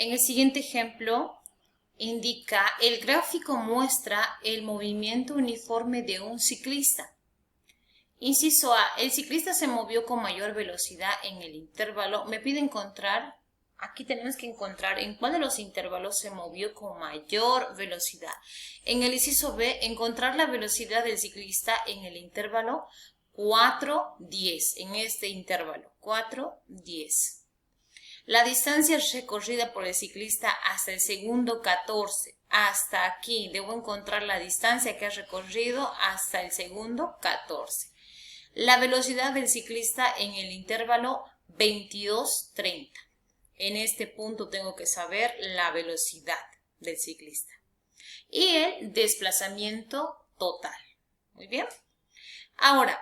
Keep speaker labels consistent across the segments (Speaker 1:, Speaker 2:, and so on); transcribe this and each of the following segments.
Speaker 1: En el siguiente ejemplo, indica el gráfico muestra el movimiento uniforme de un ciclista. Inciso A, el ciclista se movió con mayor velocidad en el intervalo. Me pide encontrar, aquí tenemos que encontrar en cuál de los intervalos se movió con mayor velocidad. En el inciso B, encontrar la velocidad del ciclista en el intervalo 4-10, en este intervalo, 4-10. La distancia recorrida por el ciclista hasta el segundo 14. Hasta aquí debo encontrar la distancia que ha recorrido hasta el segundo 14. La velocidad del ciclista en el intervalo 22-30. En este punto tengo que saber la velocidad del ciclista. Y el desplazamiento total. Muy bien. Ahora,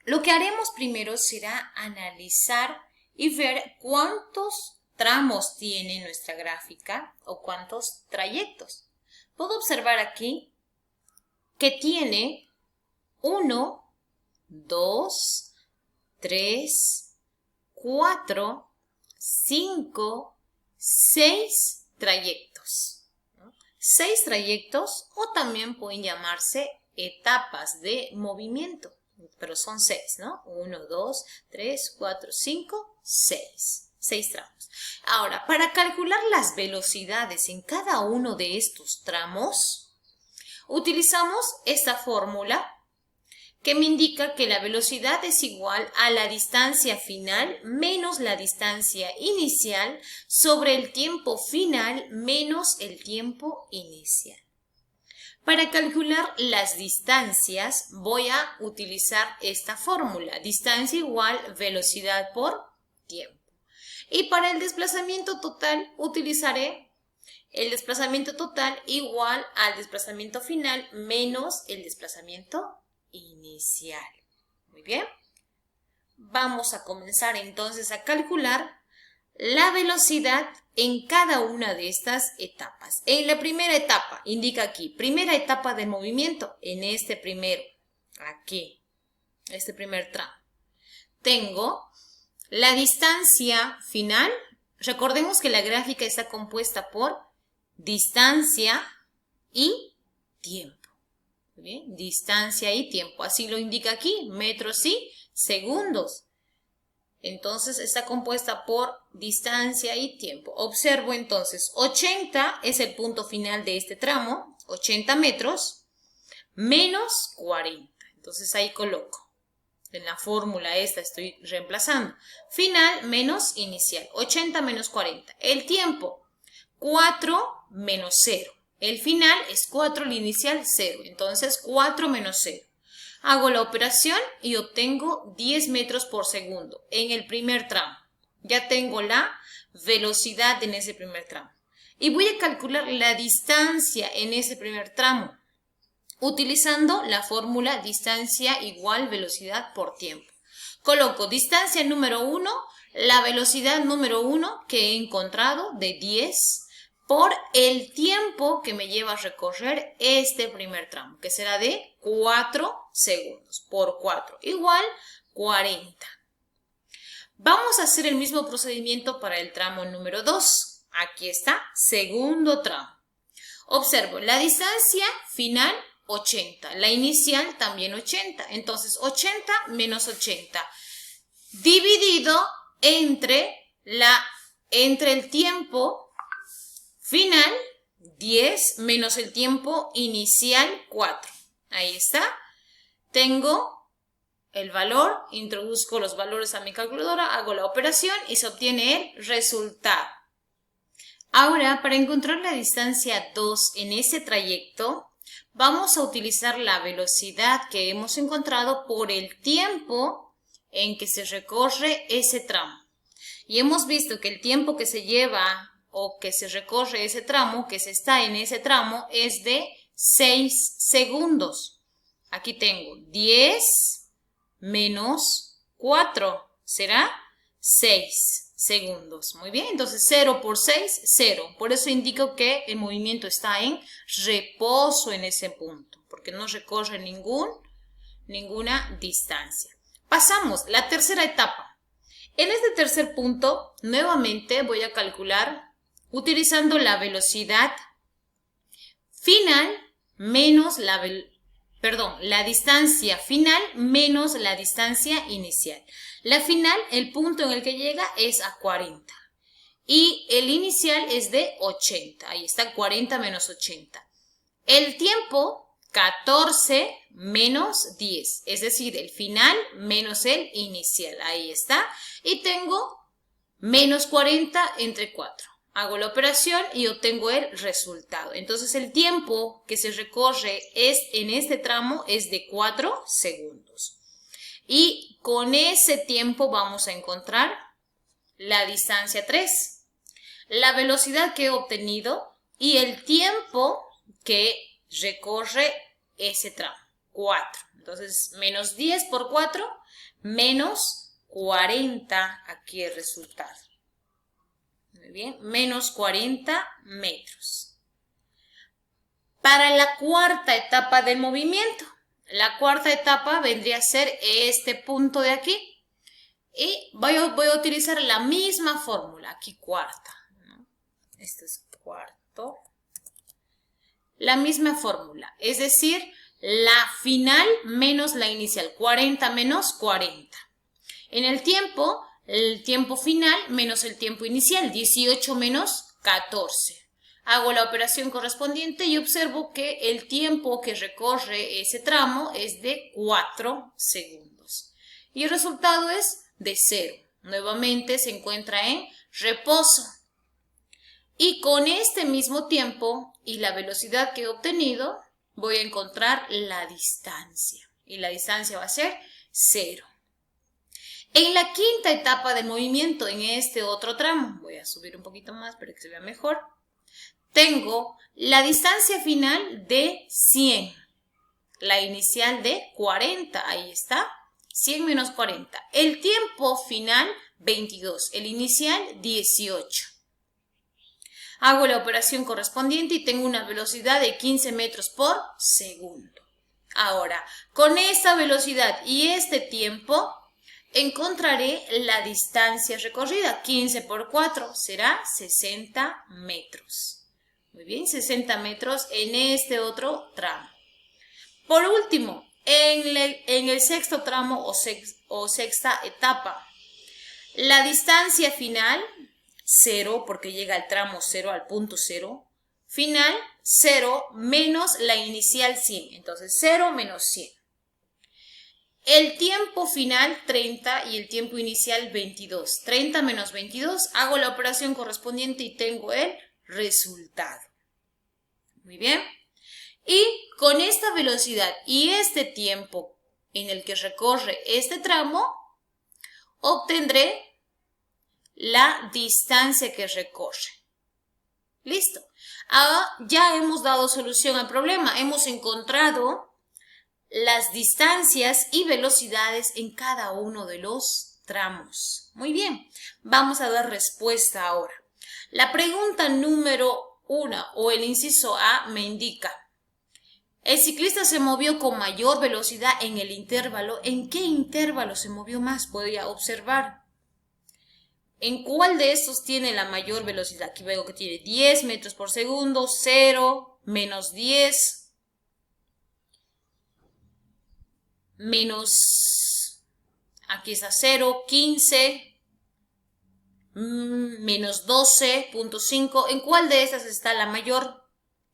Speaker 1: lo que haremos primero será analizar y ver cuántos tramos tiene nuestra gráfica o cuántos trayectos. Puedo observar aquí que tiene 1, 2, 3, 4, 5, 6 trayectos. 6 trayectos o también pueden llamarse etapas de movimiento. Pero son 6, ¿no? 1, 2, 3, 4, 5, 6. 6 tramos. Ahora, para calcular las velocidades en cada uno de estos tramos, utilizamos esta fórmula que me indica que la velocidad es igual a la distancia final menos la distancia inicial sobre el tiempo final menos el tiempo inicial. Para calcular las distancias voy a utilizar esta fórmula, distancia igual velocidad por tiempo. Y para el desplazamiento total utilizaré el desplazamiento total igual al desplazamiento final menos el desplazamiento inicial. Muy bien. Vamos a comenzar entonces a calcular la velocidad en cada una de estas etapas. En la primera etapa, indica aquí, primera etapa de movimiento, en este primero, aquí, este primer tramo. Tengo la distancia final. Recordemos que la gráfica está compuesta por distancia y tiempo. ¿Bien? Distancia y tiempo, así lo indica aquí, metros y segundos. Entonces está compuesta por distancia y tiempo. Observo entonces, 80 es el punto final de este tramo, 80 metros, menos 40. Entonces ahí coloco. En la fórmula esta estoy reemplazando. Final menos inicial, 80 menos 40. El tiempo, 4 menos 0. El final es 4, el inicial 0. Entonces 4 menos 0. Hago la operación y obtengo 10 metros por segundo en el primer tramo. Ya tengo la velocidad en ese primer tramo. Y voy a calcular la distancia en ese primer tramo, utilizando la fórmula distancia igual velocidad por tiempo. Coloco distancia número 1, la velocidad número 1 que he encontrado de 10 por el tiempo que me lleva a recorrer este primer tramo, que será de 4 segundos por 4, igual 40. Vamos a hacer el mismo procedimiento para el tramo número 2. Aquí está, segundo tramo. Observo, la distancia final 80, la inicial también 80. Entonces 80 menos 80 dividido entre el tiempo final 10 menos el tiempo inicial 4. Ahí está. Tengo el valor, introduzco los valores a mi calculadora, hago la operación y se obtiene el resultado. Ahora, para encontrar la distancia 2 en ese trayecto, vamos a utilizar la velocidad que hemos encontrado por el tiempo en que se recorre ese tramo. Y hemos visto que el tiempo que se lleva o que se recorre ese tramo, que se está en ese tramo, es de 6 segundos. Aquí tengo 10 menos 4, será 6 segundos. Muy bien, entonces 0 por 6, 0. Por eso indico que el movimiento está en reposo en ese punto, porque no recorre ninguna distancia. Pasamos, la tercera etapa. En este tercer punto, nuevamente voy a calcular utilizando la velocidad final menos la distancia final menos la distancia inicial. La final, el punto en el que llega es a 40 y el inicial es de 80. Ahí está, 40 menos 80. El tiempo, 14 menos 10, es decir, el final menos el inicial. Ahí está. Y tengo menos 40 entre 4. Hago la operación y obtengo el resultado. Entonces el tiempo que se recorre en este tramo es de 4 segundos. Y con ese tiempo vamos a encontrar la distancia 3, la velocidad que he obtenido y el tiempo que recorre ese tramo, 4. Entonces menos 10 por 4, menos 40, aquí el resultado. Muy bien, menos 40 metros. Para la cuarta etapa del movimiento, la cuarta etapa vendría a ser este punto de aquí. Y voy a utilizar la misma fórmula, aquí cuarta, ¿no? Este es cuarto. La misma fórmula, es decir, la final menos la inicial, 40 menos 40. En el tiempo final menos el tiempo inicial, 18 menos 14. Hago la operación correspondiente y observo que el tiempo que recorre ese tramo es de 4 segundos. Y el resultado es de 0. Nuevamente se encuentra en reposo. Y con este mismo tiempo y la velocidad que he obtenido, voy a encontrar la distancia. Y la distancia va a ser 0. En la quinta etapa del movimiento, en este otro tramo, voy a subir un poquito más para que se vea mejor, tengo la distancia final de 100, la inicial de 40, ahí está, 100 menos 40. El tiempo final, 22, el inicial, 18. Hago la operación correspondiente y tengo una velocidad de 15 metros por segundo. Ahora, con esta velocidad y este tiempo, encontraré la distancia recorrida. 15 por 4 será 60 metros. Muy bien, 60 metros en este otro tramo. Por último, en el sexto tramo o sexta etapa, la distancia final, 0, porque llega al tramo 0, al punto 0. Final, 0 menos la inicial 100. Entonces, 0 menos 100. El tiempo final, 30, y el tiempo inicial, 22. 30 menos 22, hago la operación correspondiente y tengo el resultado. Muy bien. Y con esta velocidad y este tiempo en el que recorre este tramo, obtendré la distancia que recorre. Listo. Ya hemos dado solución al problema. Hemos encontrado las distancias y velocidades en cada uno de los tramos. Muy bien. Vamos a dar respuesta ahora. La pregunta número 1 o el inciso A me indica: el ciclista se movió con mayor velocidad en el intervalo. ¿En qué intervalo se movió más? Voy a observar. ¿En cuál de estos tiene la mayor velocidad? Aquí veo que tiene 10 metros por segundo, 0, menos 10, menos, aquí está 0, 15, menos 12.5. ¿En cuál de estas está la mayor?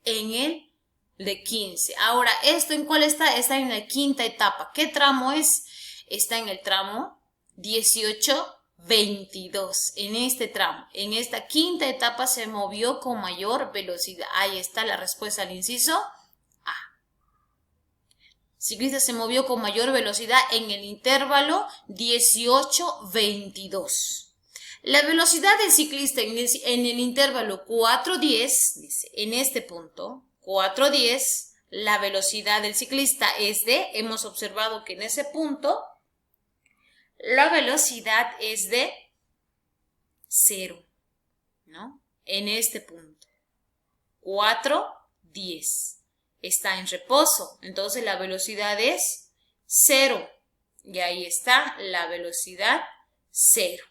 Speaker 1: En el de 15. Ahora, ¿esto en cuál está? Está en la quinta etapa. ¿Qué tramo es? Está en el tramo 18, 22. En este tramo, en esta quinta etapa se movió con mayor velocidad. Ahí está la respuesta al inciso A. Ciclista se movió con mayor velocidad en el intervalo 18-22. La velocidad del ciclista en el intervalo 4-10, dice, en este punto, 4-10, la velocidad del ciclista es de, hemos observado que en ese punto, la velocidad es de 0, ¿no? En este punto, 4-10. Está en reposo, entonces la velocidad es 0. Y ahí está la velocidad 0.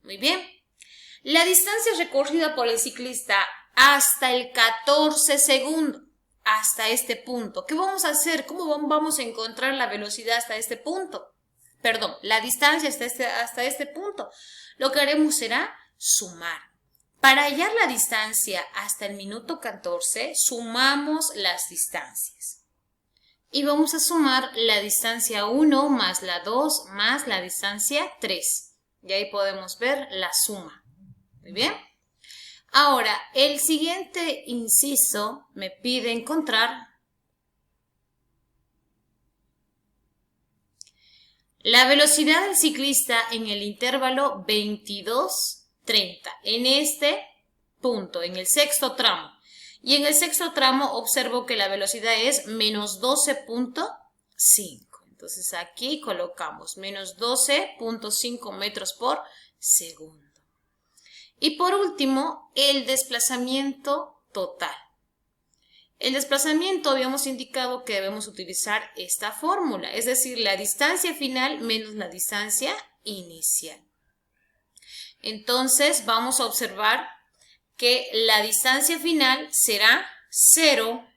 Speaker 1: Muy bien. La distancia recorrida por el ciclista hasta el 14 segundos, hasta este punto. ¿Qué vamos a hacer? ¿Cómo vamos a encontrar la velocidad hasta este punto? Perdón, la distancia hasta este punto. Lo que haremos será sumar. Para hallar la distancia hasta el minuto 14, sumamos las distancias. Y vamos a sumar la distancia 1 más la 2 más la distancia 3. Y ahí podemos ver la suma. Muy bien. Ahora, el siguiente inciso me pide encontrar la velocidad del ciclista en el intervalo 22-30, en este punto, en el sexto tramo. Y en el sexto tramo observo que la velocidad es menos 12.5. Entonces aquí colocamos menos 12.5 metros por segundo. Y por último, el desplazamiento total. El desplazamiento habíamos indicado que debemos utilizar esta fórmula, es decir, la distancia final menos la distancia inicial. Entonces vamos a observar que la distancia final será 0,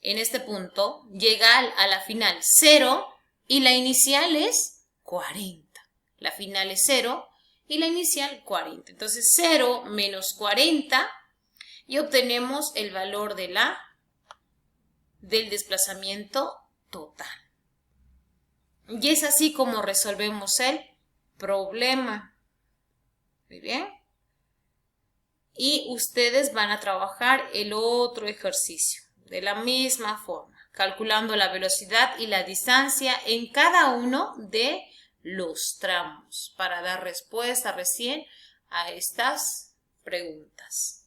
Speaker 1: en este punto, llega a la final 0 y la inicial es 40. La final es 0 y la inicial 40. Entonces 0 menos 40 y obtenemos el valor del desplazamiento total. Y es así como resolvemos el problema. Muy bien. Y ustedes van a trabajar el otro ejercicio de la misma forma, calculando la velocidad y la distancia en cada uno de los tramos para dar respuesta recién a estas preguntas.